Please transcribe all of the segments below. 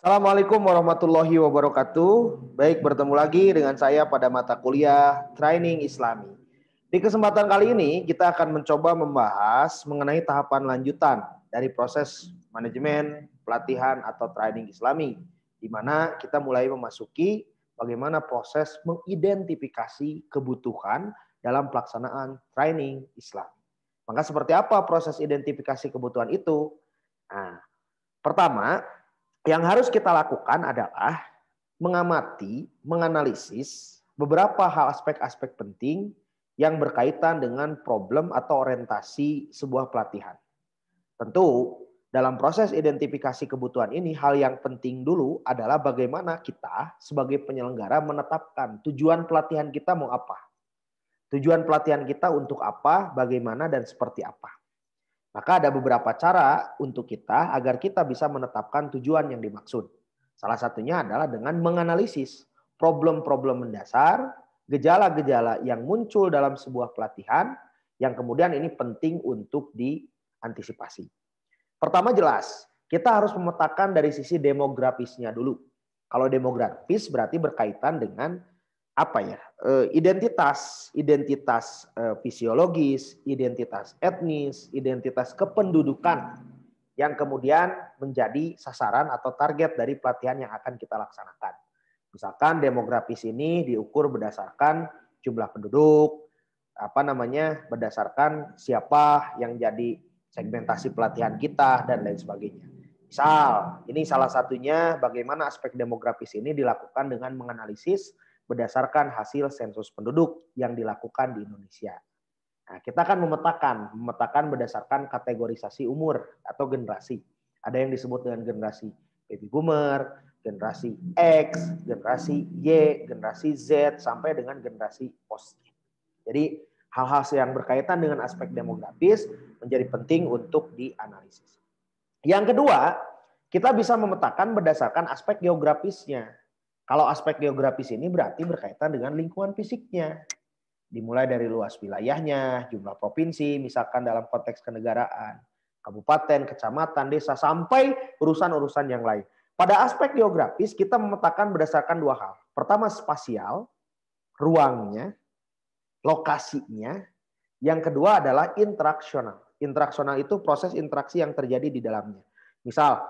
Assalamualaikum warahmatullahi wabarakatuh. Baik, bertemu lagi dengan saya pada mata kuliah Training Islami. Di kesempatan kali ini kita akan mencoba membahas mengenai tahapan lanjutan dari proses manajemen, pelatihan atau training Islami, di mana kita mulai memasuki bagaimana proses mengidentifikasi kebutuhan dalam pelaksanaan training Islam. Maka seperti apa proses identifikasi kebutuhan itu? Nah, pertama, yang harus kita lakukan adalah mengamati, menganalisis beberapa hal aspek-aspek penting yang berkaitan dengan problem atau orientasi sebuah pelatihan. Tentu, dalam proses identifikasi kebutuhan ini, hal yang penting dulu adalah bagaimana kita sebagai penyelenggara menetapkan tujuan pelatihan kita mau apa. Tujuan pelatihan kita untuk apa, bagaimana, dan seperti apa. Maka ada beberapa cara untuk kita agar kita bisa menetapkan tujuan yang dimaksud. Salah satunya adalah dengan menganalisis problem-problem mendasar, gejala-gejala yang muncul dalam sebuah pelatihan, yang kemudian ini penting untuk diantisipasi. Pertama jelas, kita harus memetakan dari sisi demografisnya dulu. Kalau demografis berarti berkaitan dengan identitas fisiologis, identitas etnis, identitas kependudukan yang kemudian menjadi sasaran atau target dari pelatihan yang akan kita laksanakan. Misalkan demografis ini diukur berdasarkan jumlah penduduk, berdasarkan siapa yang jadi segmentasi pelatihan kita dan lain sebagainya. Misal, ini salah satunya bagaimana aspek demografis ini dilakukan dengan menganalisis berdasarkan hasil sensus penduduk yang dilakukan di Indonesia. Nah, kita akan memetakan berdasarkan kategorisasi umur atau generasi. Ada yang disebut dengan generasi baby boomer, generasi X, generasi Y, generasi Z, sampai dengan generasi post. Jadi hal-hal yang berkaitan dengan aspek demografis menjadi penting untuk dianalisis. Yang kedua, kita bisa memetakan berdasarkan aspek geografisnya. Kalau aspek geografis ini berarti berkaitan dengan lingkungan fisiknya. Dimulai dari luas wilayahnya, jumlah provinsi, misalkan dalam konteks kenegaraan, kabupaten, kecamatan, desa, sampai urusan-urusan yang lain. Pada aspek geografis kita memetakan berdasarkan dua hal. Pertama spasial, ruangnya, lokasinya. Yang kedua adalah interaksional. Interaksional itu proses interaksi yang terjadi di dalamnya. Misal,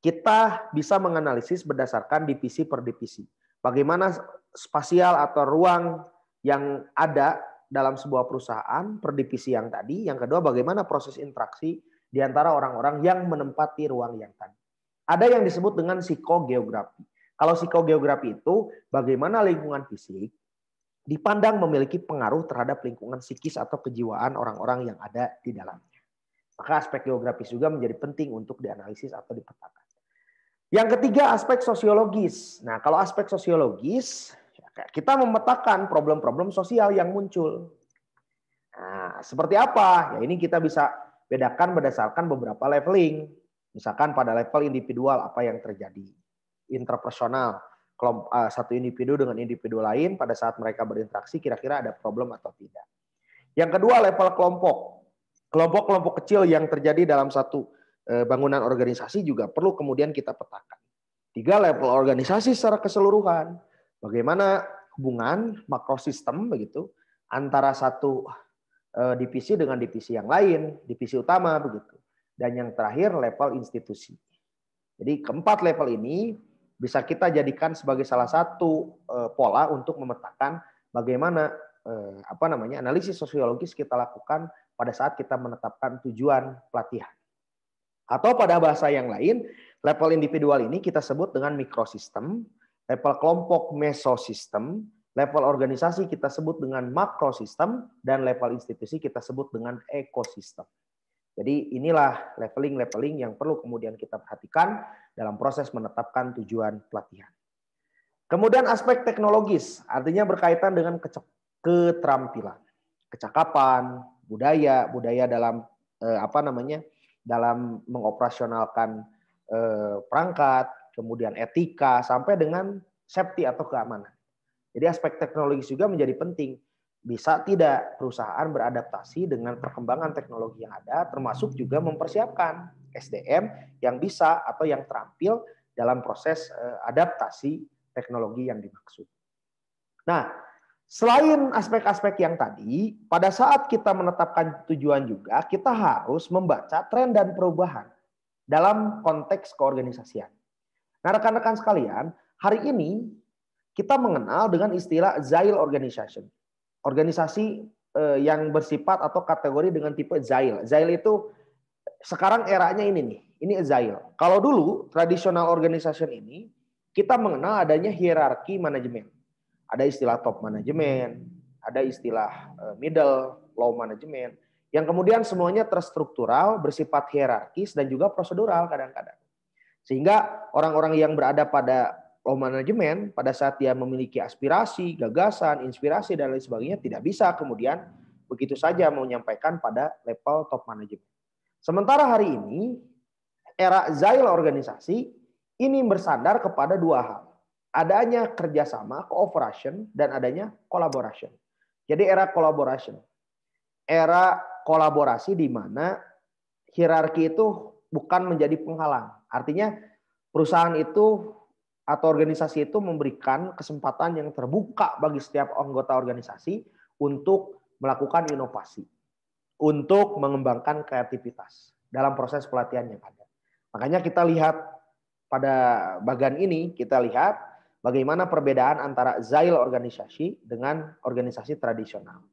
kita bisa menganalisis berdasarkan divisi per divisi. Bagaimana spasial atau ruang yang ada dalam sebuah perusahaan per divisi yang tadi. Yang kedua, bagaimana proses interaksi di antara orang-orang yang menempati ruang yang tadi. Ada yang disebut dengan psikogeografi. Kalau psikogeografi itu bagaimana lingkungan fisik dipandang memiliki pengaruh terhadap lingkungan psikis atau kejiwaan orang-orang yang ada di dalamnya. Maka aspek geografis juga menjadi penting untuk dianalisis atau dipetakan. Yang ketiga, aspek sosiologis. Nah, kalau aspek sosiologis, kita memetakan problem-problem sosial yang muncul. Nah, seperti apa? Ya, ini kita bisa bedakan berdasarkan beberapa leveling. Misalkan pada level individual apa yang terjadi. Interpersonal, satu individu dengan individu lain pada saat mereka berinteraksi kira-kira ada problem atau tidak. Yang kedua, level kelompok. Kelompok-kelompok kecil yang terjadi dalam satu bangunan organisasi juga perlu kemudian kita petakan. 3, level organisasi secara keseluruhan. Bagaimana hubungan makrosistem begitu antara satu divisi dengan divisi yang lain, divisi utama begitu. Dan yang terakhir level institusi. Jadi keempat level ini bisa kita jadikan sebagai salah satu pola untuk memetakan bagaimana analisis sosiologis kita lakukan pada saat kita menetapkan tujuan pelatihan. Atau pada bahasa yang lain, level individual ini kita sebut dengan mikrosistem, level kelompok mesosistem, level organisasi kita sebut dengan makrosistem, dan level institusi kita sebut dengan ekosistem. Jadi inilah leveling-leveling yang perlu kemudian kita perhatikan dalam proses menetapkan tujuan pelatihan. Kemudian aspek teknologis, artinya berkaitan dengan keterampilan, kecakapan, budaya dalam dalam mengoperasionalkan perangkat, kemudian etika, sampai dengan safety atau keamanan. Jadi aspek teknologis juga menjadi penting. Bisa tidak perusahaan beradaptasi dengan perkembangan teknologi yang ada, termasuk juga mempersiapkan SDM yang bisa atau yang terampil dalam proses adaptasi teknologi yang dimaksud. Nah, selain aspek-aspek yang tadi, pada saat kita menetapkan tujuan juga, kita harus membaca tren dan perubahan dalam konteks keorganisasian. Nah, rekan-rekan sekalian, hari ini kita mengenal dengan istilah Agile Organization. Organisasi yang bersifat atau kategori dengan tipe Agile. Agile itu sekarang eranya ini nih, ini Agile. Kalau dulu tradisional organization ini kita mengenal adanya hierarki manajemen. Ada istilah top manajemen, ada istilah middle, low manajemen, yang kemudian semuanya terstruktural, bersifat hierarkis dan juga prosedural kadang-kadang. Sehingga orang-orang yang berada pada low manajemen pada saat dia memiliki aspirasi, gagasan, inspirasi dan lain sebagainya tidak bisa kemudian begitu saja menyampaikan pada level top manajemen. Sementara hari ini era Agile organisasi ini bersandar kepada dua hal. Adanya kerjasama, cooperation, dan adanya collaboration. Jadi era collaboration. Era kolaborasi di mana hierarki itu bukan menjadi penghalang. Artinya perusahaan itu atau organisasi itu memberikan kesempatan yang terbuka bagi setiap anggota organisasi untuk melakukan inovasi, untuk mengembangkan kreativitas dalam proses pelatihan yang ada. Makanya kita lihat pada bagian ini, kita lihat bagaimana perbedaan antara Agile organisasi dengan organisasi tradisional.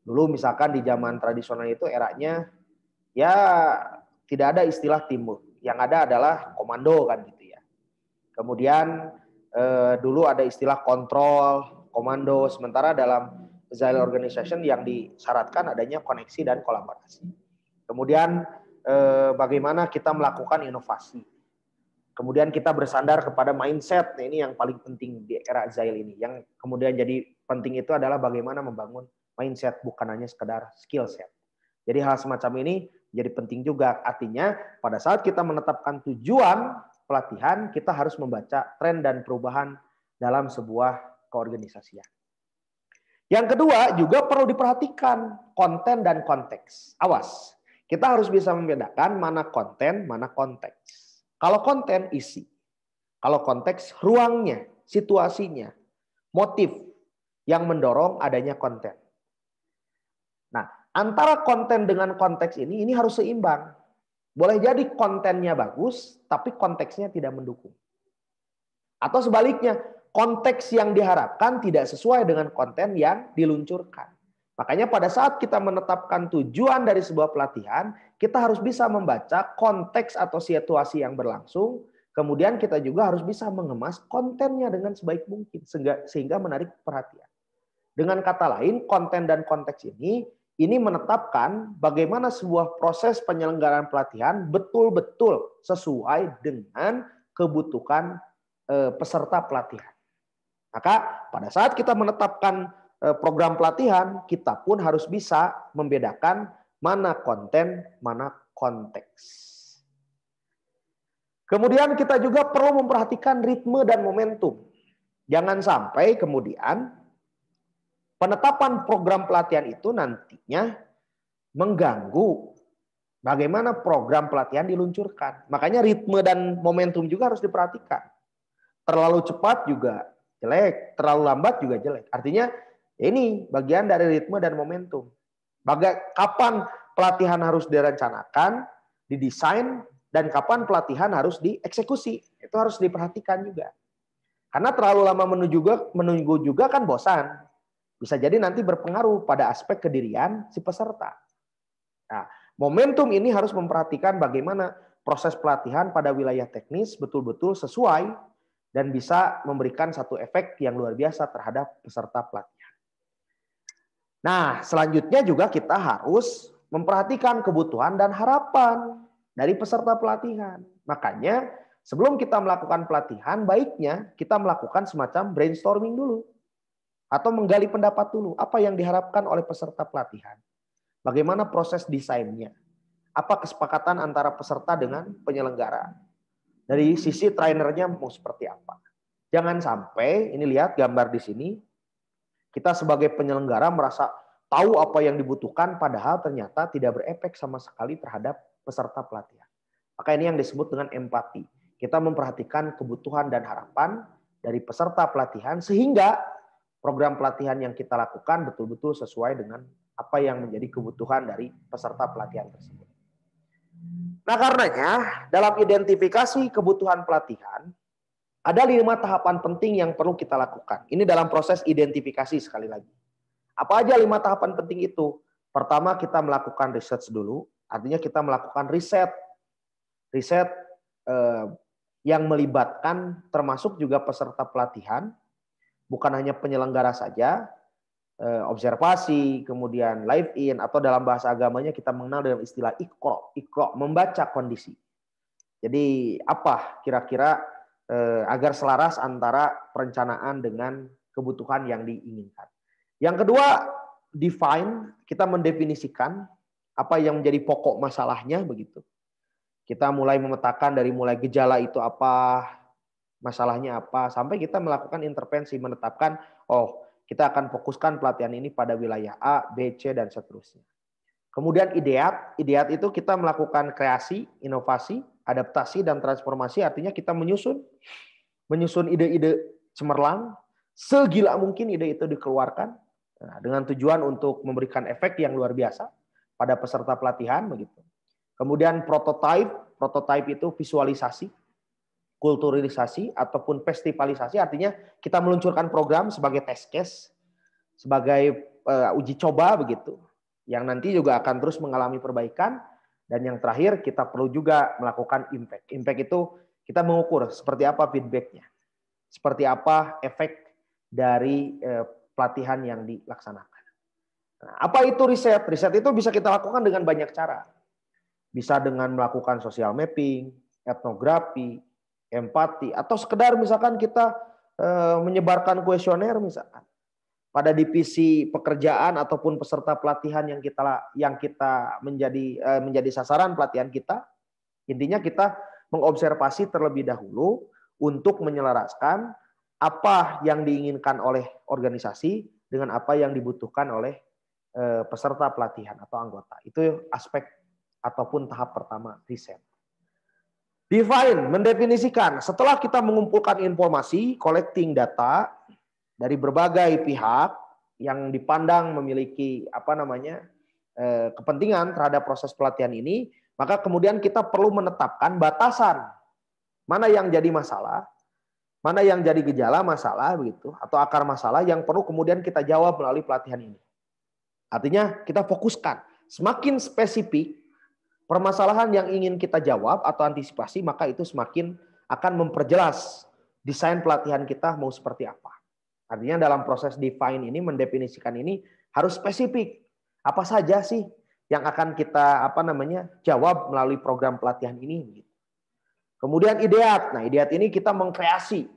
Dulu misalkan di zaman tradisional itu eranya ya tidak ada istilah teamwork, yang ada adalah komando kan gitu ya. Kemudian dulu ada istilah kontrol, komando, sementara dalam Agile Organization yang disyaratkan adanya koneksi dan kolaborasi. Kemudian bagaimana kita melakukan inovasi. Kemudian kita bersandar kepada mindset, nah ini yang paling penting di era Agile ini. Yang kemudian jadi penting itu adalah bagaimana membangun mindset, bukan hanya sekedar skill set. Jadi hal semacam ini jadi penting juga. Artinya pada saat kita menetapkan tujuan pelatihan, kita harus membaca tren dan perubahan dalam sebuah keorganisasian. Yang kedua juga perlu diperhatikan konten dan konteks. Awas, kita harus bisa membedakan mana konten, mana konteks. Kalau konten isi, kalau konteks ruangnya, situasinya, motif yang mendorong adanya konten. Nah, antara konten dengan konteks ini harus seimbang. Boleh jadi kontennya bagus, tapi konteksnya tidak mendukung. Atau sebaliknya, konteks yang diharapkan tidak sesuai dengan konten yang diluncurkan. Makanya pada saat kita menetapkan tujuan dari sebuah pelatihan, kita harus bisa membaca konteks atau situasi yang berlangsung, kemudian kita juga harus bisa mengemas kontennya dengan sebaik mungkin, sehingga menarik perhatian. Dengan kata lain, konten dan konteks ini menetapkan bagaimana sebuah proses penyelenggaraan pelatihan betul-betul sesuai dengan kebutuhan peserta pelatihan. Maka pada saat kita menetapkan program pelatihan, kita pun harus bisa membedakan mana konten, mana konteks. Kemudian kita juga perlu memperhatikan ritme dan momentum. Jangan sampai kemudian penetapan program pelatihan itu nantinya mengganggu bagaimana program pelatihan diluncurkan. Makanya ritme dan momentum juga harus diperhatikan. Terlalu cepat juga jelek, terlalu lambat juga jelek. Artinya ini bagian dari ritme dan momentum. Kapan pelatihan harus direncanakan, didesain, dan kapan pelatihan harus dieksekusi. Itu harus diperhatikan juga. Karena terlalu lama menunggu juga kan bosan. Bisa jadi nanti berpengaruh pada aspek kedirian si peserta. Nah, momentum ini harus memperhatikan bagaimana proses pelatihan pada wilayah teknis betul-betul sesuai dan bisa memberikan satu efek yang luar biasa terhadap peserta pelatihan. Nah, selanjutnya juga kita harus memperhatikan kebutuhan dan harapan dari peserta pelatihan. Makanya sebelum kita melakukan pelatihan, baiknya kita melakukan semacam brainstorming dulu. Atau menggali pendapat dulu, apa yang diharapkan oleh peserta pelatihan. Bagaimana proses desainnya. Apa kesepakatan antara peserta dengan penyelenggara. Dari sisi trainernya mau seperti apa. Jangan sampai, ini lihat gambar di sini, kita sebagai penyelenggara merasa tahu apa yang dibutuhkan, padahal ternyata tidak berefek sama sekali terhadap peserta pelatihan. Maka ini yang disebut dengan empati. Kita memperhatikan kebutuhan dan harapan dari peserta pelatihan sehingga program pelatihan yang kita lakukan betul-betul sesuai dengan apa yang menjadi kebutuhan dari peserta pelatihan tersebut. Nah, karenanya dalam identifikasi kebutuhan pelatihan, ada 5 tahapan penting yang perlu kita lakukan. Ini dalam proses identifikasi sekali lagi. Apa aja 5 tahapan penting itu? Pertama, kita melakukan research dulu. Artinya kita melakukan riset. Riset yang melibatkan termasuk juga peserta pelatihan, bukan hanya penyelenggara saja, observasi, kemudian live in, atau dalam bahasa agamanya kita mengenal dengan istilah ikro, membaca kondisi. Jadi apa kira-kira agar selaras antara perencanaan dengan kebutuhan yang diinginkan. Yang kedua, define, kita mendefinisikan apa yang menjadi pokok masalahnya begitu. Kita mulai memetakan dari mulai gejala itu apa, masalahnya apa, sampai kita melakukan intervensi, menetapkan, oh kita akan fokuskan pelatihan ini pada wilayah A, B, C, dan seterusnya. Kemudian ideat itu kita melakukan kreasi, inovasi, adaptasi, dan transformasi, artinya kita menyusun ide-ide cemerlang, segila mungkin ide itu dikeluarkan, dengan tujuan untuk memberikan efek yang luar biasa pada peserta pelatihan begitu. Kemudian prototype itu visualisasi, kulturalisasi ataupun festivalisasi, artinya kita meluncurkan program sebagai test case, sebagai uji coba begitu, yang nanti juga akan terus mengalami perbaikan. Dan yang terakhir kita perlu juga melakukan impact. Impact itu kita mengukur seperti apa feedbacknya, seperti apa efek dari pelatihan yang dilaksanakan. Nah, apa itu riset? Riset itu bisa kita lakukan dengan banyak cara. Bisa dengan melakukan social mapping, etnografi, empati, atau sekedar misalkan kita menyebarkan kuesioner misalkan pada divisi pekerjaan ataupun peserta pelatihan yang kita menjadi sasaran pelatihan kita. Intinya kita mengobservasi terlebih dahulu untuk menyelaraskan apa yang diinginkan oleh organisasi dengan apa yang dibutuhkan oleh peserta pelatihan atau anggota. Itu aspek ataupun tahap pertama riset. Define, mendefinisikan. Setelah kita mengumpulkan informasi, collecting data dari berbagai pihak yang dipandang memiliki kepentingan terhadap proses pelatihan ini, maka kemudian kita perlu menetapkan batasan mana yang jadi masalah, mana yang jadi gejala masalah begitu, atau akar masalah yang perlu kemudian kita jawab melalui pelatihan ini. Artinya kita fokuskan, semakin spesifik permasalahan yang ingin kita jawab atau antisipasi, maka itu semakin akan memperjelas desain pelatihan kita mau seperti apa. Artinya dalam proses define ini, mendefinisikan ini harus spesifik. Apa saja sih yang akan kita jawab melalui program pelatihan ini. Kemudian ideat. Nah, ideat ini kita mengkreasi,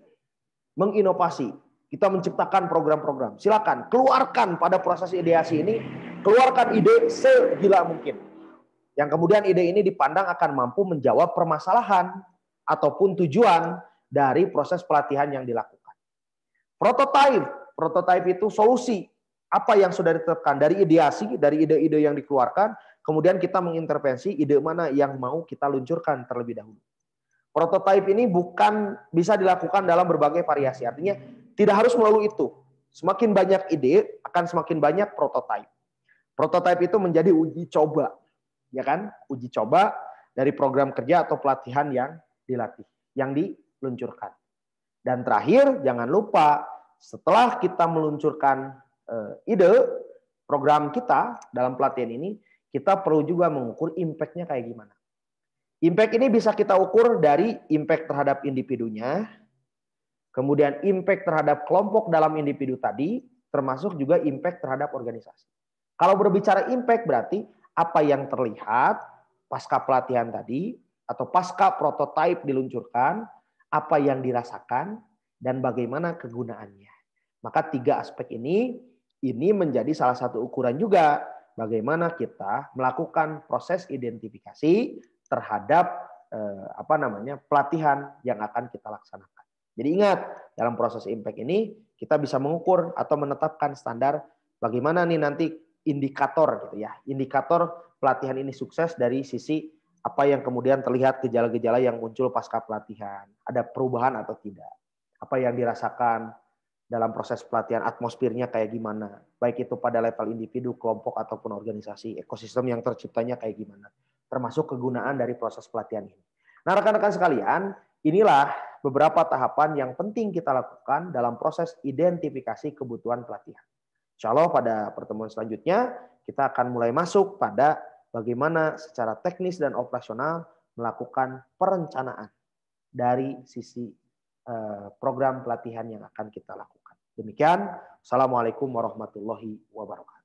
menginovasi. Kita menciptakan program-program. Silakan keluarkan pada proses ideasi ini, keluarkan ide segila mungkin. Yang kemudian ide ini dipandang akan mampu menjawab permasalahan ataupun tujuan dari proses pelatihan yang dilakukan. Prototype itu solusi apa yang sudah ditetapkan dari ideasi, dari ide-ide yang dikeluarkan, kemudian kita mengintervensi ide mana yang mau kita luncurkan terlebih dahulu. Prototype ini bukan bisa dilakukan dalam berbagai variasi, artinya tidak harus melalui itu. Semakin banyak ide akan semakin banyak prototype. Prototype itu menjadi uji coba, ya kan? Uji coba dari program kerja atau pelatihan yang dilatih, yang diluncurkan. Dan terakhir, jangan lupa setelah kita meluncurkan ide program kita dalam pelatihan ini, kita perlu juga mengukur impact-nya kayak gimana. Impact ini bisa kita ukur dari impact terhadap individunya, kemudian impact terhadap kelompok dalam individu tadi, termasuk juga impact terhadap organisasi. Kalau berbicara impact berarti apa yang terlihat pasca pelatihan tadi atau pasca prototipe diluncurkan, apa yang dirasakan, dan bagaimana kegunaannya. Maka 3 aspek ini menjadi salah satu ukuran juga bagaimana kita melakukan proses identifikasi terhadap pelatihan yang akan kita laksanakan. Jadi ingat, dalam proses impact ini kita bisa mengukur atau menetapkan standar bagaimana nih nanti indikator gitu ya. Indikator pelatihan ini sukses dari sisi Apa yang kemudian terlihat gejala-gejala yang muncul pasca pelatihan? Ada perubahan atau tidak? Apa yang dirasakan dalam proses pelatihan, atmosfernya kayak gimana? Baik itu pada level individu, kelompok, ataupun organisasi, ekosistem yang terciptanya kayak gimana? Termasuk kegunaan dari proses pelatihan ini. Nah, rekan-rekan sekalian, inilah beberapa tahapan yang penting kita lakukan dalam proses identifikasi kebutuhan pelatihan. Insya Allah pada pertemuan selanjutnya kita akan mulai masuk pada bagaimana secara teknis dan operasional melakukan perencanaan dari sisi program pelatihan yang akan kita lakukan. Demikian, Assalamualaikum warahmatullahi wabarakatuh.